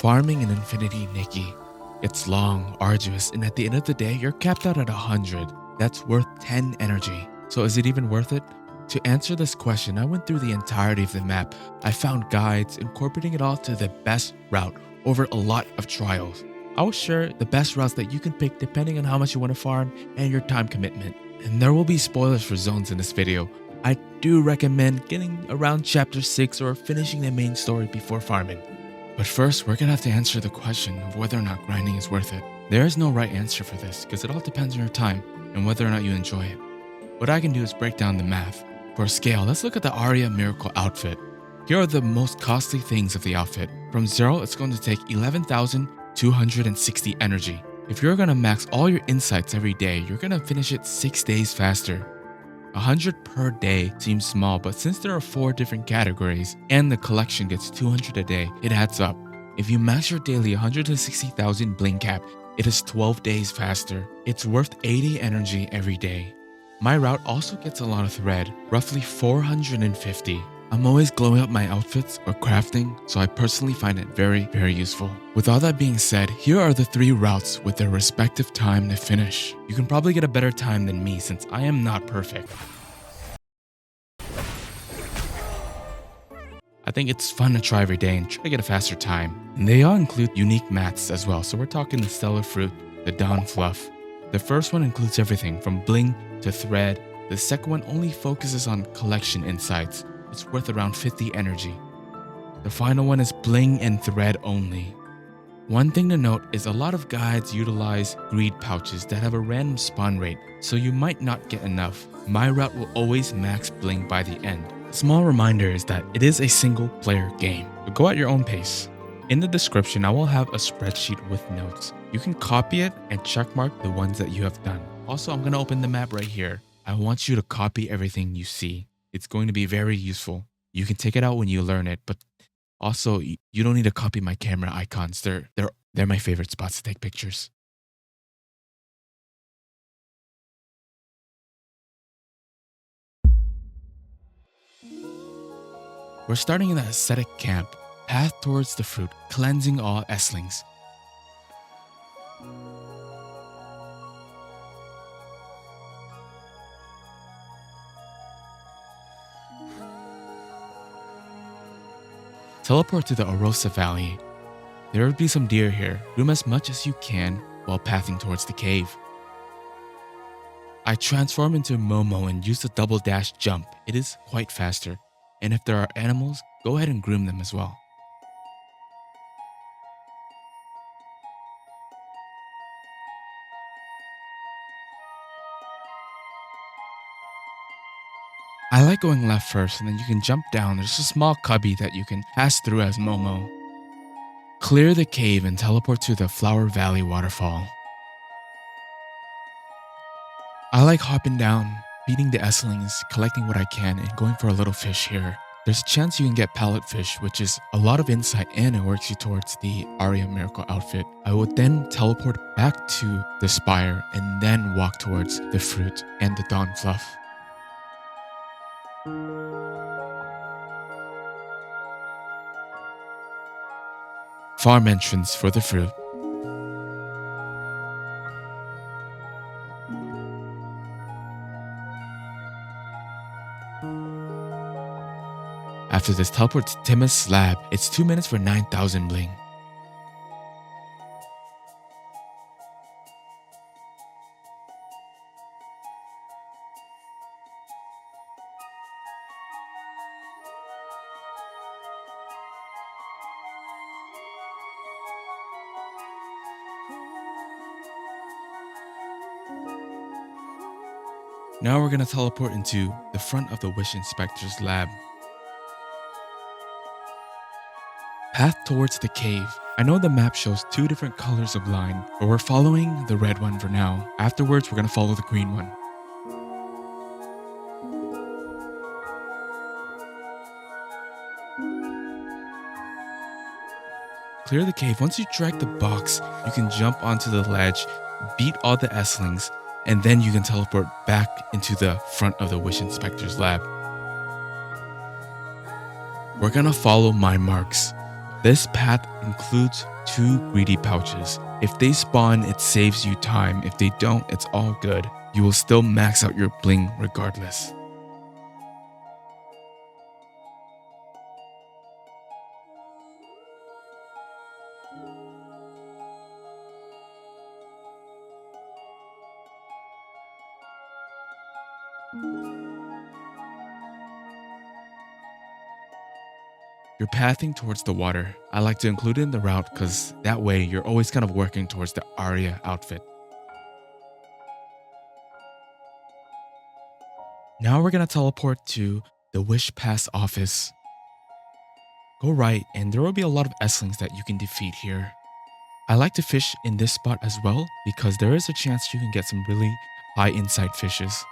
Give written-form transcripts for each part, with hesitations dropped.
Farming in Infinity, Nikki. It's long, arduous, and at the end of the day, you're capped out at 100. That's worth 10 energy. So is it even worth it? To answer this question, I went through the entirety of the map. I found guides, incorporating it all to the best route over a lot of trials. I will share the best routes that you can pick depending on how much you want to farm and your time commitment. And there will be spoilers for zones in this video. I do recommend getting around chapter 6 or finishing the main story before farming. But first, we're gonna have to answer the question of whether or not grinding is worth it. There is no right answer for this because it all depends on your time and whether or not you enjoy it. What I can do is break down the math. For scale, let's look at the Arya Miracle outfit. Here are the most costly things of the outfit. From 0, it's going to take 11,260 energy. If you're gonna max all your insights every day, you're gonna finish it 6 days faster. 100 per day seems small, but since there are 4 different categories and the collection gets 200 a day, it adds up. If you max your daily 160,000 Bling cap, it is 12 days faster. It's worth 80 energy every day. My route also gets a lot of thread, roughly 450. I'm always glowing up my outfits or crafting, so I personally find it very useful. With all that being said, here are the 3 routes with their respective time to finish. You can probably get a better time than me since I am not perfect. I think it's fun to try every day and try to get a faster time. And they all include unique mats as well, so we're talking the Stellar Fruit, the Dawn Fluff. The first one includes everything from bling to thread. The second one only focuses on collection insights. It's worth around 50 energy. The final one is bling and thread only. One thing to note is a lot of guides utilize greed pouches that have a random spawn rate, so you might not get enough. My route will always max bling by the end. A small reminder is that it is a single player game, so go at your own pace. In the description, I will have a spreadsheet with notes. You can copy it and checkmark the ones that you have done. Also, I'm going to open the map right here. I want you to copy everything you see. It's going to be very useful. You can take it out when you learn it, but also you don't need to copy my camera icons. They're my favorite spots to take pictures. We're starting in the ascetic camp. Path towards the fruit, cleansing all Esslings. Teleport to the Orosa Valley. There will be some deer here. Room as much as you can while pathing towards the cave. I transform into Momo and use the double dash jump. It is quite faster. And if there are animals, go ahead and groom them as well. I like going left first and then you can jump down. There's a small cubby that you can pass through as Momo. Clear the cave and teleport to the Flower Valley waterfall. I like hopping down, feeding the Esslings, collecting what I can, and going for a little fish here. There's a chance you can get pallet fish, which is a lot of insight and it works you towards the Arya Miracle outfit. I would then teleport back to the spire and then walk towards the fruit and the Dawn Fluff. Farm entrance for the fruit. After this, teleport to Tima's slab. It's 2 minutes for 9,000 bling. Now we're gonna teleport into the front of the Wish Inspector's lab. Path towards the cave. I know the map shows 2 different colors of line, but we're following the red one for now. Afterwards, we're gonna follow the green one. Clear the cave. Once you drag the box, you can jump onto the ledge, beat all the Esslings, and then you can teleport back into the front of the Wish Inspector's lab. We're gonna follow my marks. This path includes 2 greedy pouches. If they spawn, it saves you time. If they don't, it's all good. You will still max out your bling regardless. You're pathing towards the water. I like to include it in the route because that way you're always kind of working towards the Arya outfit. Now we're gonna teleport to the Wish Pass office. Go right and there will be a lot of S-lings that you can defeat here. I like to fish in this spot as well because there is a chance you can get some really high insight fishes.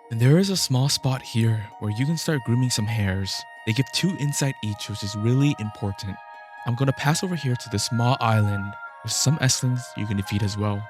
And there is a small spot here where you can start grooming some hares. They give 2 insight each, which is really important. I'm gonna pass over here to the small island with some S-lings you can defeat as well.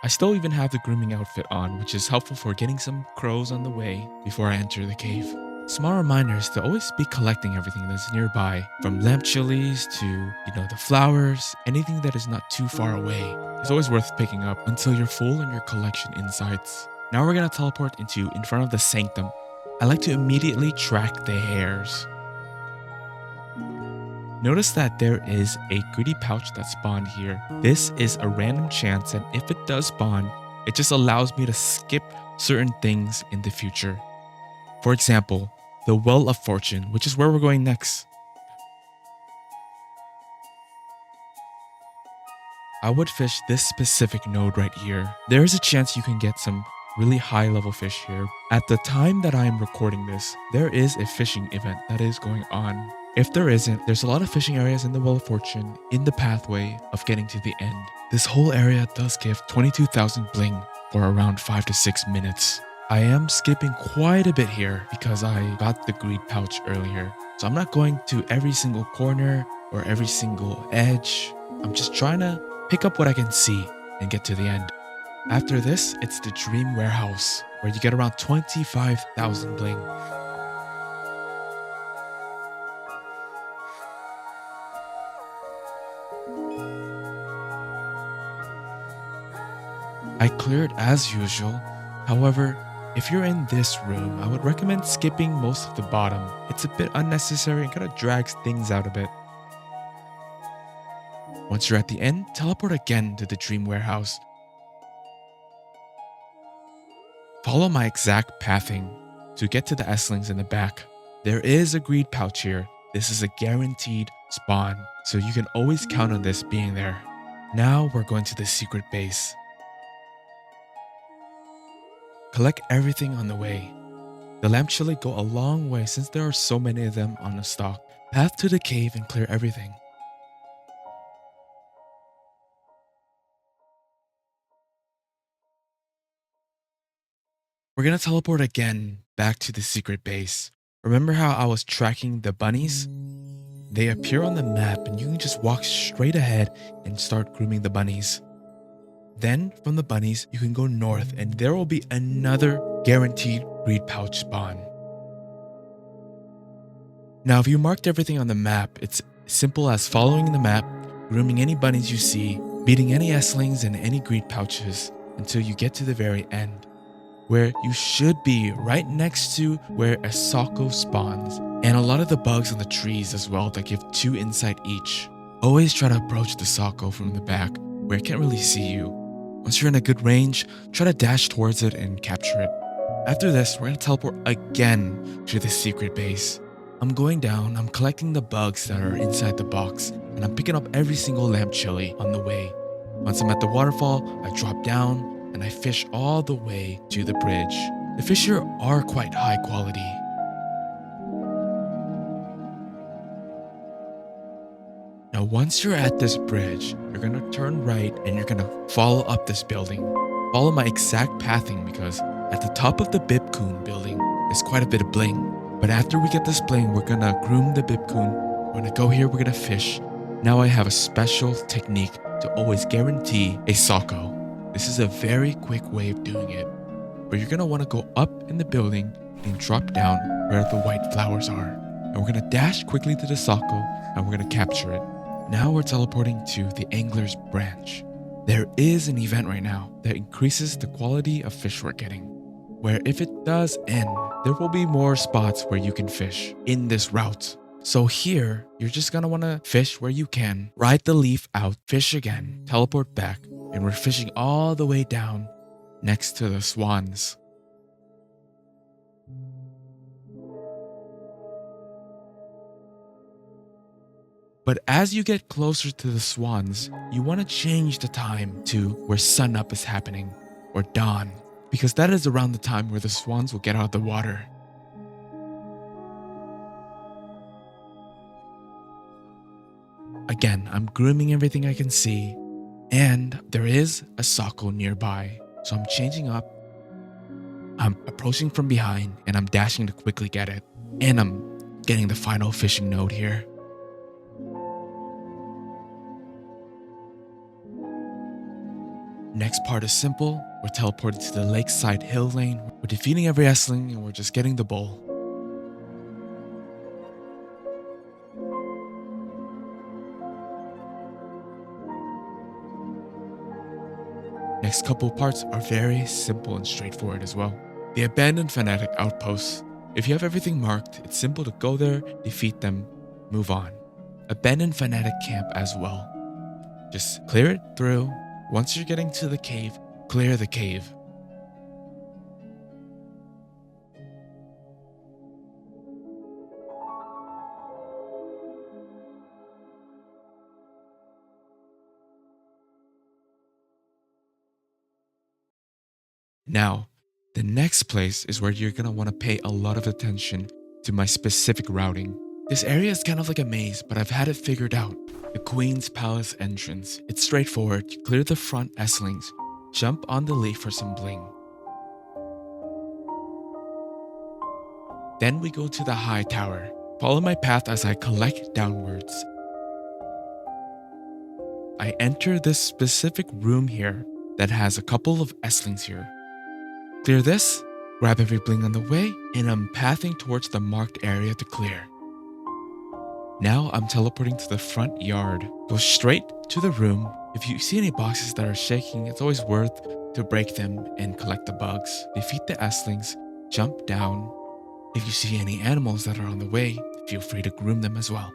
I still even have the grooming outfit on, which is helpful for getting some crows on the way before I enter the cave. Small reminders to always be collecting everything that's nearby, from lamp chilies to, the flowers, anything that is not too far away. It's always worth picking up until you're full on your collection insights. Now we're gonna teleport in front of the sanctum. I like to immediately track the hares. Notice that there is a greedy pouch that spawned here. This is a random chance, and if it does spawn, it just allows me to skip certain things in the future. For example, the Well of Fortune, which is where we're going next. I would fish this specific node right here. There is a chance you can get some really high level fish here. At the time that I am recording this, there is a fishing event that is going on. If there isn't, there's a lot of fishing areas in the Well of Fortune in the pathway of getting to the end. This whole area does give 22,000 bling for around 5 to 6 minutes. I am skipping quite a bit here because I got the greed pouch earlier. So I'm not going to every single corner or every single edge. I'm just trying to pick up what I can see and get to the end. After this, it's the Dream Warehouse, where you get around 25,000 bling. I cleared as usual. However, if you're in this room, I would recommend skipping most of the bottom. It's a bit unnecessary and kind of drags things out a bit. Once you're at the end, teleport again to the Dream Warehouse. Follow my exact pathing to get to the S-lings in the back. There is a greed pouch here. This is a guaranteed spawn, so you can always count on this being there. Now we're going to the secret base. Collect everything on the way. The lamp chili go a long way since there are so many of them on the stock. Path to the cave and clear everything. We're gonna teleport again back to the secret base. Remember how I was tracking the bunnies? They appear on the map and you can just walk straight ahead and start grooming the bunnies. Then from the bunnies, you can go north and there will be another guaranteed greed pouch spawn. Now, if you marked everything on the map, it's simple as following the map, grooming any bunnies you see, beating any S-lings and any greed pouches until you get to the very end, where you should be right next to where a Socko spawns, and a lot of the bugs on the trees as well that give 2 insight each. Always try to approach the Socko from the back, where it can't really see you. Once you're in a good range, try to dash towards it and capture it. After this, we're gonna teleport again to the secret base. I'm going down, I'm collecting the bugs that are inside the box, and I'm picking up every single lamp chili on the way. Once I'm at the waterfall, I drop down, and I fish all the way to the bridge. The fish here are quite high quality. Now once you're at this bridge, you're gonna turn right and you're gonna follow up this building. Follow my exact pathing because at the top of the Bibcoon building is quite a bit of bling. But after we get this bling, we're gonna groom the Bibcoon. We're gonna go here, we're gonna fish. Now I have a special technique to always guarantee a Socko. This is a very quick way of doing it. but you're gonna wanna go up in the building and drop down where the white flowers are. And we're gonna dash quickly to the Sako and we're gonna capture it. Now we're teleporting to the Angler's branch. There is an event right now that increases the quality of fish we're getting, where if it does end, there will be more spots where you can fish in this route. So here, you're just gonna wanna fish where you can, ride the leaf out, fish again, teleport back, and we're fishing all the way down next to the swans. But as you get closer to the swans, you want to change the time to where sunup is happening, or dawn, because that is around the time where the swans will get out of the water. Again, I'm grooming everything I can see, and there is a Sako nearby, so I'm changing up. I'm approaching from behind, and I'm dashing to quickly get it, and I'm getting the final fishing node here. Next part is simple. We're teleported to the lakeside hill lane. We're defeating every S-ling and we're just getting the bowl. Next couple parts are very simple and straightforward as well. The abandoned fanatic outposts. If you have everything marked, it's simple to go there, defeat them, move on. Abandoned fanatic camp as well. Just clear it through. Once you're getting to the cave, clear the cave. Now, the next place is where you're gonna wanna pay a lot of attention to my specific routing. This area is kind of like a maze, but I've had it figured out. The Queen's Palace entrance. It's straightforward. You clear the front S-lings, jump on the leaf for some bling. Then we go to the high tower. Follow my path as I collect downwards. I enter this specific room here that has a couple of S-lings here. Clear this, grab every bling on the way, and I'm pathing towards the marked area to clear. Now I'm teleporting to the front yard. Go straight to the room. If you see any boxes that are shaking, it's always worth to break them and collect the bugs. Defeat the S-lings, jump down. If you see any animals that are on the way, feel free to groom them as well.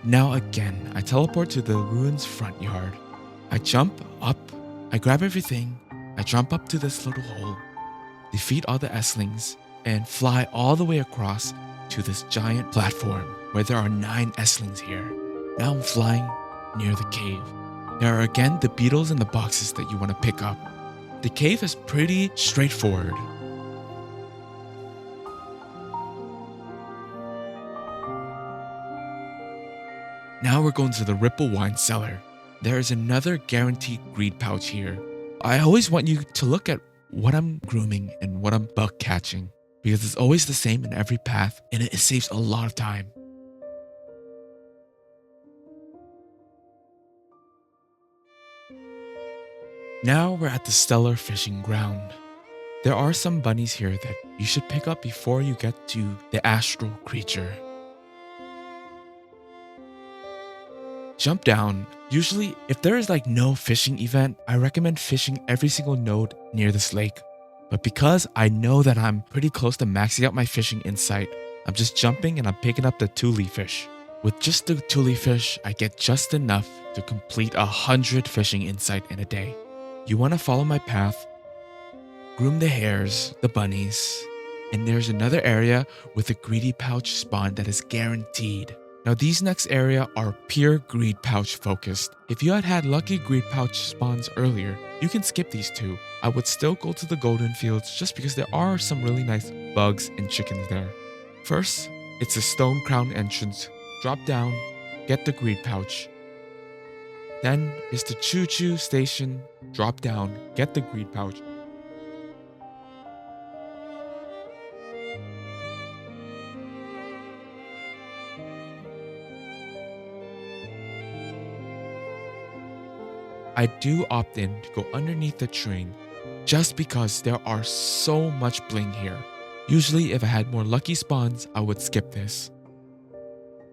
Now again, I teleport to the ruins front yard. I jump up, I grab everything, I jump up to this little hole, defeat all the S-lings, and fly all the way across to this giant platform where there are 9 S-lings here. Now I'm flying near the cave. There are again the beetles and the boxes that you want to pick up. The cave is pretty straightforward. Now we're going to the Ripple Wine Cellar. There is another guaranteed greed pouch here. I always want you to look at what I'm grooming and what I'm bug catching, because it's always the same in every path and it saves a lot of time. Now we're at the Stellar Fishing Ground. There are some bunnies here that you should pick up before you get to the astral creature. Jump down. Usually, if there is like no fishing event, I recommend fishing every single node near this lake. But because I know that I'm pretty close to maxing out my fishing insight, I'm just jumping and I'm picking up the tule fish. With just the tule fish, I get just enough to complete 100 fishing insight in a day. You want to follow my path, groom the hares, the bunnies, and there's another area with a greedy pouch spawn that is guaranteed. Now these next area are pure greed pouch focused. If you had lucky greed pouch spawns earlier, you can skip these two. I would still go to the golden fields just because there are some really nice bugs and chickens there. First, it's a stone crown entrance. Drop down, get the greed pouch. Then is the choo choo station. Drop down, get the greed pouch. I do opt in to go underneath the train just because there are so much bling here. Usually if I had more lucky spawns, I would skip this.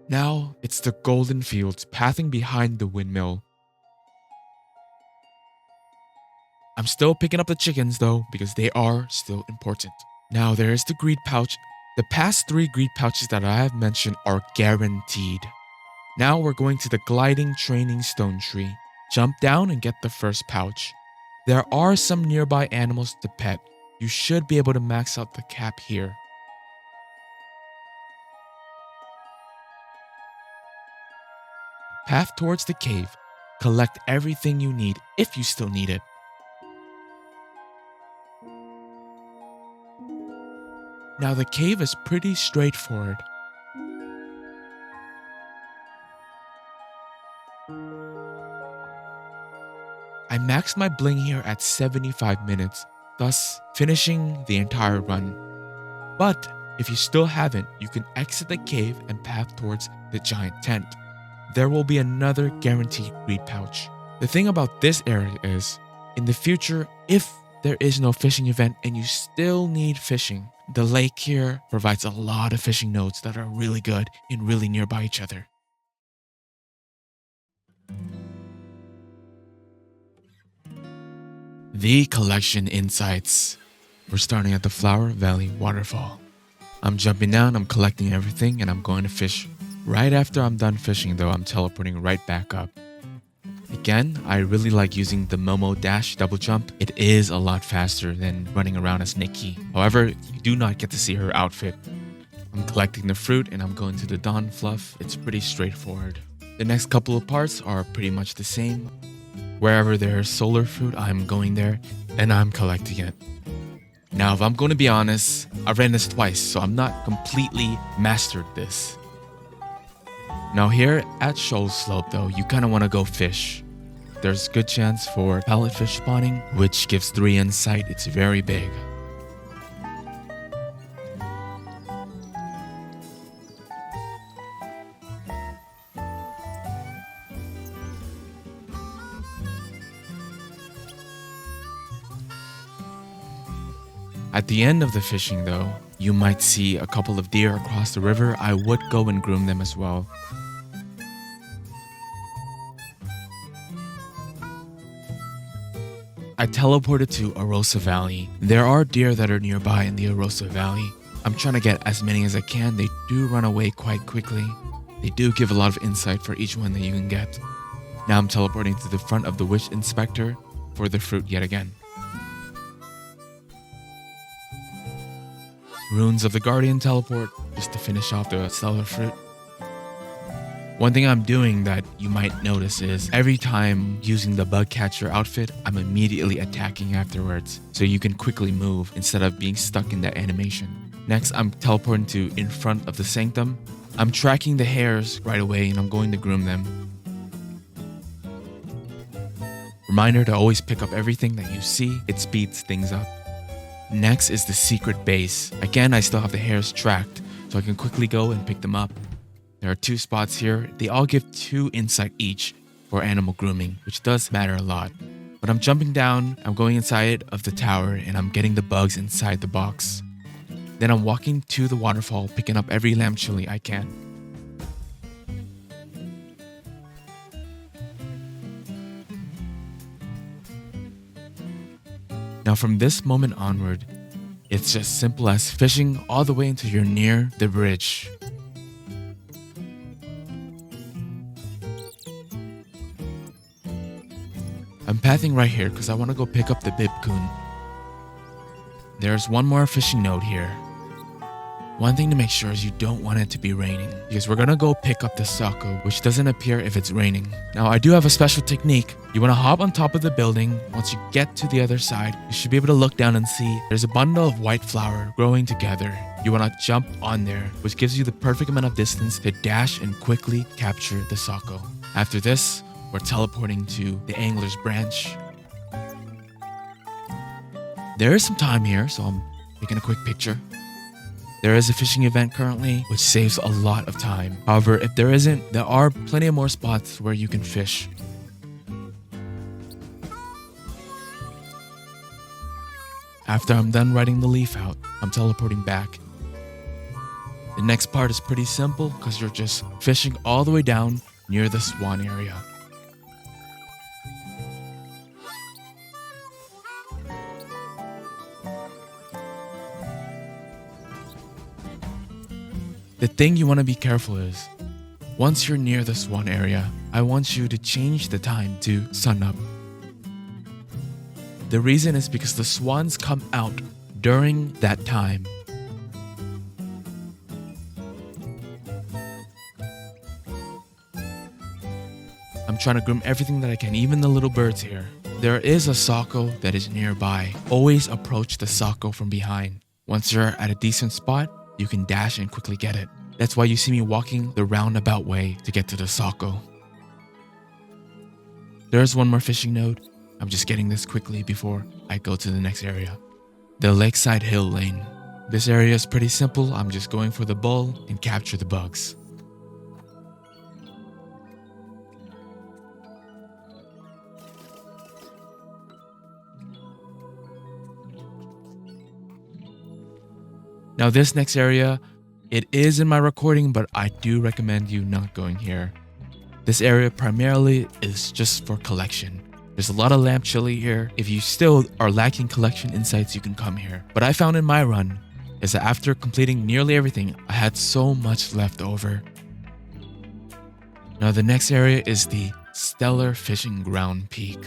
Now it's the golden fields pathing behind the windmill. I'm still picking up the chickens though because they are still important. Now there is the greed pouch. The past 3 greed pouches that I have mentioned are guaranteed. Now we're going to the gliding training stone tree. Jump down and get the first pouch. There are some nearby animals to pet. You should be able to max out the cap here. Path towards the cave. Collect everything you need if you still need it. Now the cave is pretty straightforward. I maxed my bling here at 75 minutes, thus finishing the entire run. But if you still haven't, you can exit the cave and path towards the giant tent. There will be another guaranteed greed pouch. The thing about this area is, in the future, if there is no fishing event and you still need fishing, the lake here provides a lot of fishing nodes that are really good and really nearby each other. The collection insights. We're starting at the Flower Valley Waterfall. I'm jumping down, I'm collecting everything, and I'm going to fish. Right after I'm done fishing though, I'm teleporting right back up. Again, I really like using the Momo Dash double jump. It is a lot faster than running around as Nikki. However, you do not get to see her outfit. I'm collecting the fruit and I'm going to the Dawn Fluff. It's pretty straightforward. The next couple of parts are pretty much the same. Wherever there's solar fruit, I'm going there and I'm collecting it. Now, if I'm going to be honest, I've ran this twice, so I'm not completely mastered this. Now here at Shoal Slope though, you kind of want to go fish. There's good chance for pellet fish spawning, which gives 3 insight. It's very big. At the end of the fishing though, you might see a couple of deer across the river. I would go and groom them as well. I teleported to Arosa Valley. There are deer that are nearby in the Arosa Valley. I'm trying to get as many as I can. They do run away quite quickly. They do give a lot of insight for each one that you can get. Now I'm teleporting to the front of the Witch Inspector for the fruit yet again. Runes of the Guardian teleport just to finish off the stellar fruit. One thing I'm doing that you might notice is every time using the bug catcher outfit, I'm immediately attacking afterwards, so you can quickly move instead of being stuck in that animation. Next, I'm teleporting to in front of the sanctum. I'm tracking the hares right away and I'm going to groom them. Reminder to always pick up everything that you see, it speeds things up. Next is the secret base. Again, I still have the hares tracked, so I can quickly go and pick them up. There are 2 spots here. They all give 2 insight each for animal grooming, which does matter a lot. But I'm jumping down, I'm going inside of the tower, and I'm getting the bugs inside the box. Then I'm walking to the waterfall, picking up every lamb chili I can. Now from this moment onward, it's just simple as fishing all the way until you're near the bridge. I'm pathing right here because I want to go pick up the Bibcoon. There's one more fishing node here. One thing to make sure is you don't want it to be raining, because we're gonna go pick up the Sako, which doesn't appear if it's raining. Now I do have a special technique. You wanna hop on top of the building. Once you get to the other side, you should be able to look down and see there's a bundle of white flour growing together. You wanna jump on there, which gives you the perfect amount of distance to dash and quickly capture the Sako. After this, we're teleporting to the Angler's Branch. There is some time here, so I'm taking a quick picture. There is a fishing event currently, which saves a lot of time. However, if there isn't, there are plenty of more spots where you can fish. After I'm done writing the leaf out, I'm teleporting back. The next part is pretty simple because you're just fishing all the way down near the swan area. The thing you want to be careful is, once you're near the swan area, I want you to change the time to sunup. The reason is because the swans come out during that time. I'm trying to groom everything that I can, even the little birds here. There is a socko that is nearby. Always approach the socko from behind. Once you're at a decent spot, you can dash and quickly get it. That's why you see me walking the roundabout way to get to the socko. There's one more fishing node. I'm just getting this quickly before I go to the next area. The Lakeside Hill Lane. This area is pretty simple. I'm just going for the bull and capture the bugs. Now this next area, it is in my recording, but I do recommend you not going here. This area primarily is just for collection. There's a lot of lamp chili here. If you still are lacking collection insights, you can come here. What I found in my run is that after completing nearly everything, I had so much left over. Now the next area is the Stellar Fishing Ground Peak.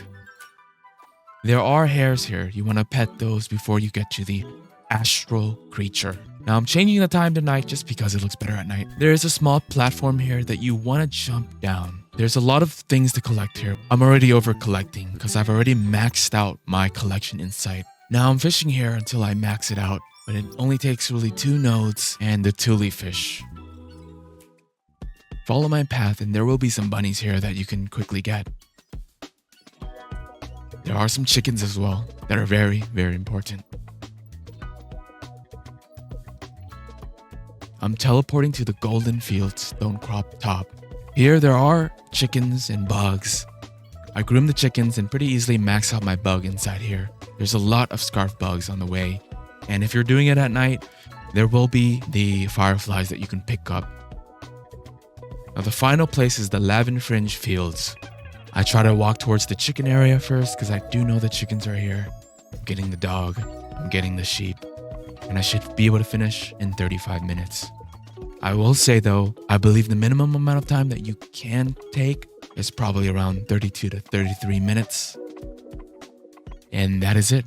There are hares here. You want to pet those before you get to the astral creature. Now I'm changing the time to night just because it looks better at night. There is a small platform here that you want to jump down. There's a lot of things to collect here. I'm already over collecting because I've already maxed out my collection insight. Now I'm fishing here until I max it out, but it only takes really 2 nodes and the tule fish. Follow my path and there will be some bunnies here that you can quickly get. There are some chickens as well that are very, very important. I'm teleporting to the Golden Field Stone Crop Top. Here there are chickens and bugs. I groom the chickens and pretty easily max out my bug inside here. There's a lot of scarf bugs on the way. And if you're doing it at night, there will be the fireflies that you can pick up. Now the final place is the Lavin Fringe Fields. I try to walk towards the chicken area first because I do know the chickens are here. I'm getting the dog, I'm getting the sheep, and I should be able to finish in 35 minutes. I will say though, I believe the minimum amount of time that you can take is probably around 32 to 33 minutes. And that is it.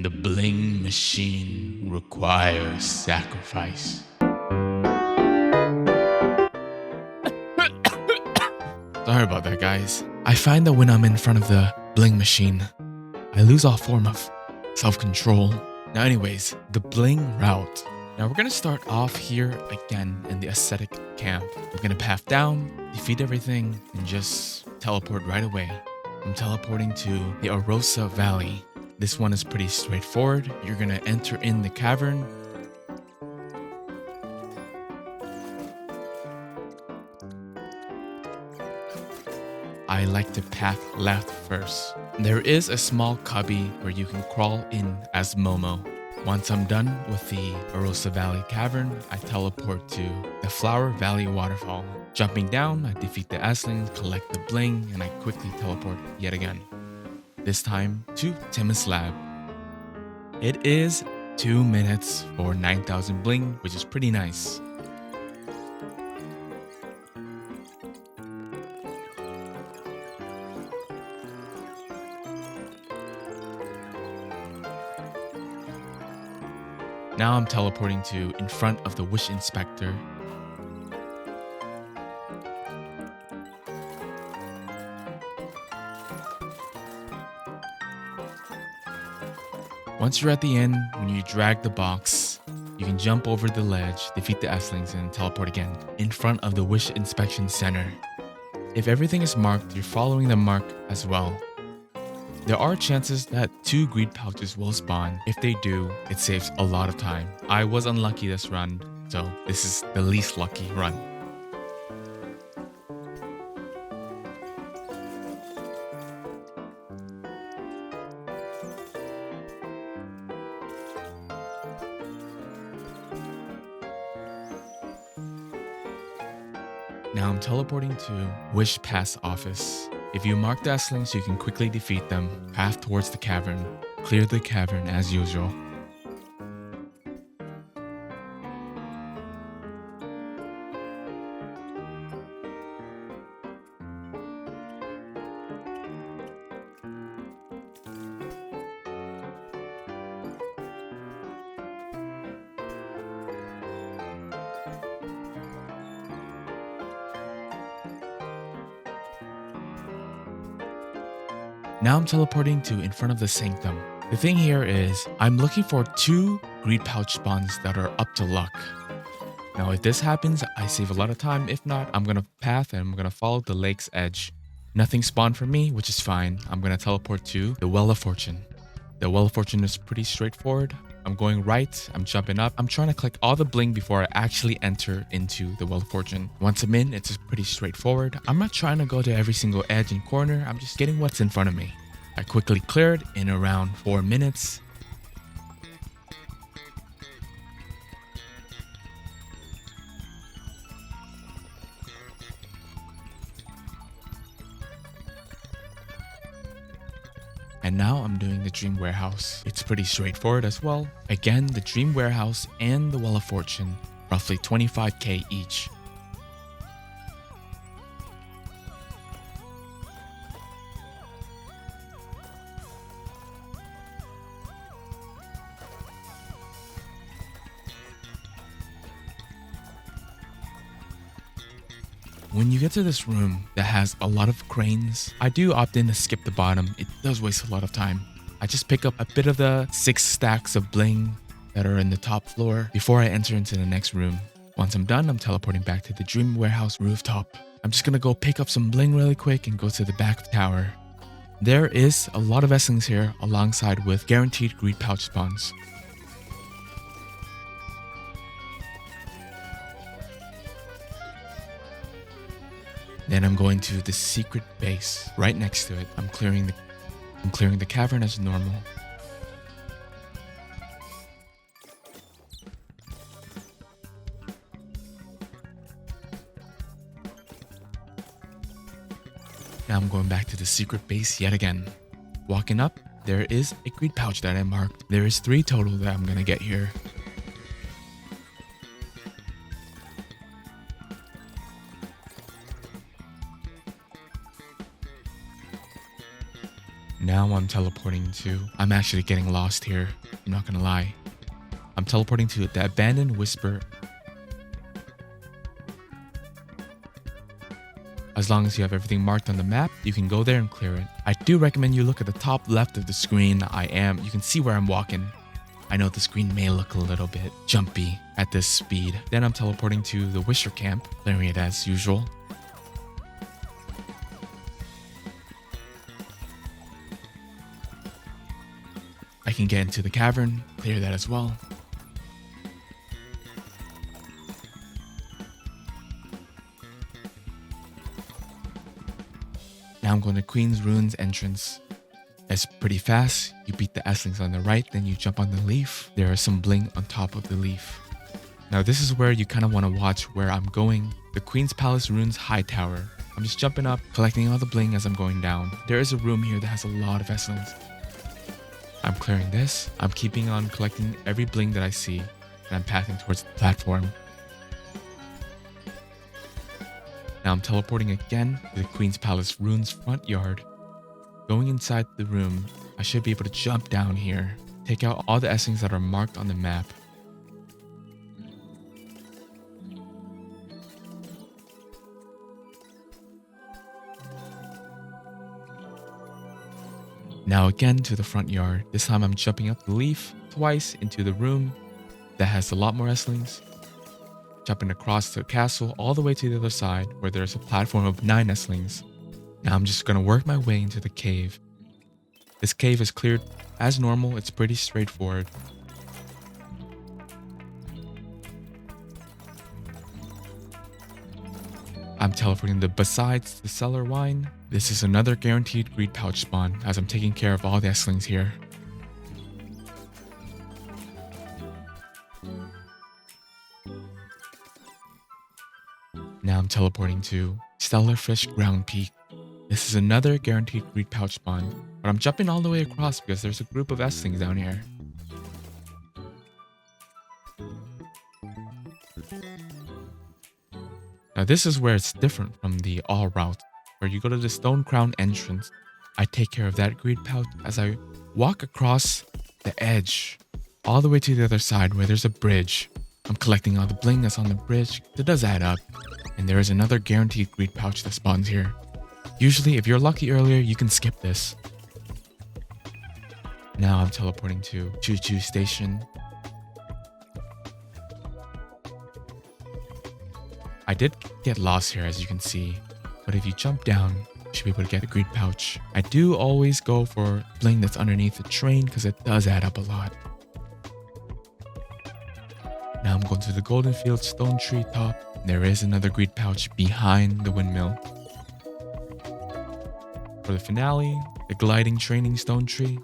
The Bling machine requires sacrifice. Sorry about that, guys. I find that when I'm in front of the Bling machine, I lose all form of self-control. Now anyways, the Bling route. Now we're gonna start off here again in the ascetic camp. We're gonna path down, defeat everything, and just teleport right away. I'm teleporting to the Arosa Valley. This one is pretty straightforward. You're gonna enter in the cavern. I like to path left first. There is a small cubby where you can crawl in as Momo. Once I'm done with the Arosa Valley Cavern, I teleport to the Flower Valley Waterfall. Jumping down, I defeat the Aslings, collect the Bling, and I quickly teleport yet again. This time to Timus Lab. It is 2 minutes for 9,000 Bling, which is pretty nice. Now I'm teleporting to in front of the Wish Inspector. Once you're at the end, when you drag the box, you can jump over the ledge, defeat the Aslings, and teleport again in front of the Wish Inspection Center. If everything is marked, you're following the mark as well. There are chances that 2 greed pouches will spawn. If they do, it saves a lot of time. I was unlucky this run, so this is the least lucky run. Now I'm teleporting to Wish Pass office. If you mark the Esslings, you can quickly defeat them. Path towards the cavern. Clear the cavern as usual. Now I'm teleporting to in front of the sanctum. The thing here is, I'm looking for 2 greed pouch spawns that are up to luck. Now if this happens, I save a lot of time. If not, I'm gonna path and I'm gonna follow the lake's edge. Nothing spawned for me, which is fine. I'm gonna teleport to the Well of Fortune. The Well of Fortune is pretty straightforward. I'm going right, I'm jumping up. I'm trying to collect all the bling before I actually enter into the Well of Fortune. Once I'm in, it's just pretty straightforward. I'm not trying to go to every single edge and corner. I'm just getting what's in front of me. I quickly cleared in around 4 minutes. And now I'm doing the Dream Warehouse. It's pretty straightforward as well. Again, the Dream Warehouse and the Well of Fortune, roughly 25k each. When you get to this room that has a lot of cranes, I do opt in to skip the bottom. It does waste a lot of time. I just pick up a bit of the 6 stacks of bling that are in the top floor before I enter into the next room. Once I'm done, I'm teleporting back to the Dream Warehouse rooftop. I'm just gonna go pick up some bling really quick and go to the back tower. There is a lot of Esslings here alongside with guaranteed greed pouch spawns. Then I'm going to the secret base right next to it. I'm clearing the cavern as normal. Now I'm going back to the secret base yet again. Walking up, there is a greed pouch that I marked. There is 3 total that I'm gonna get here. Now I'm teleporting to... I'm actually getting lost here. I'm not gonna lie. I'm teleporting to the Abandoned Whisper. As long as you have everything marked on the map, you can go there and clear it. I do recommend you look at the top left of the screen. You can see where I'm walking. I know the screen may look a little bit jumpy at this speed. Then I'm teleporting to the Wisher camp, clearing it as usual. I can get into the cavern, clear that as well. Now I'm going to Queen's Ruins entrance. It's pretty fast. You beat the Esslings on the right, then you jump on the leaf. There is some bling on top of the leaf. Now this is where you kind of want to watch where I'm going. The Queen's Palace Ruins High Tower. I'm just jumping up, collecting all the bling as I'm going down. There is a room here that has a lot of Esslings. I'm clearing this. I'm keeping on collecting every bling that I see, and I'm pathing towards the platform. Now I'm teleporting again to the Queen's Palace Ruins front yard. Going inside the room, I should be able to jump down here, take out all the Esslings that are marked on the map. Now again to the front yard. This time I'm jumping up the leaf twice into the room that has a lot more Esslings. Jumping across the castle all the way to the other side where there's a platform of 9 Esslings. Now I'm just gonna work my way into the cave. This cave is cleared as normal. It's pretty straightforward. I'm teleporting besides the cellar wine. This is another guaranteed greed pouch spawn as I'm taking care of all the Esslings here. Now I'm teleporting to Stellar Fish Ground Peak. This is another guaranteed greed pouch spawn, but I'm jumping all the way across because there's a group of S-Things down here. Now this is where it's different from the all route, where you go to the Stone Crown entrance. I take care of that greed pouch as I walk across the edge, all the way to the other side where there's a bridge. I'm collecting all the bling that's on the bridge. It does add up. And there is another guaranteed greed pouch that spawns here. Usually, if you're lucky earlier, you can skip this. Now I'm teleporting to Choo Choo Station. I did get lost here, as you can see, but if you jump down, you should be able to get a greed pouch. I do always go for bling that's underneath the train because it does add up a lot. Now I'm going to the Golden Field Stone Tree top. There is another greed pouch behind the windmill. For the finale, the gliding training stone tree.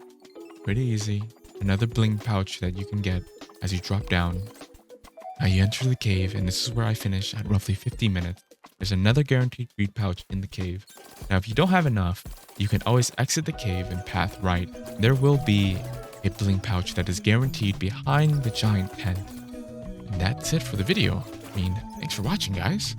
Pretty easy. Another bling pouch that you can get as you drop down. Now you enter the cave, and this is where I finish at roughly 50 minutes. There's another guaranteed greed pouch in the cave. Now if you don't have enough, you can always exit the cave and path right. There will be a bling pouch that is guaranteed behind the giant tent. And that's it for the video. I mean, thanks for watching, guys.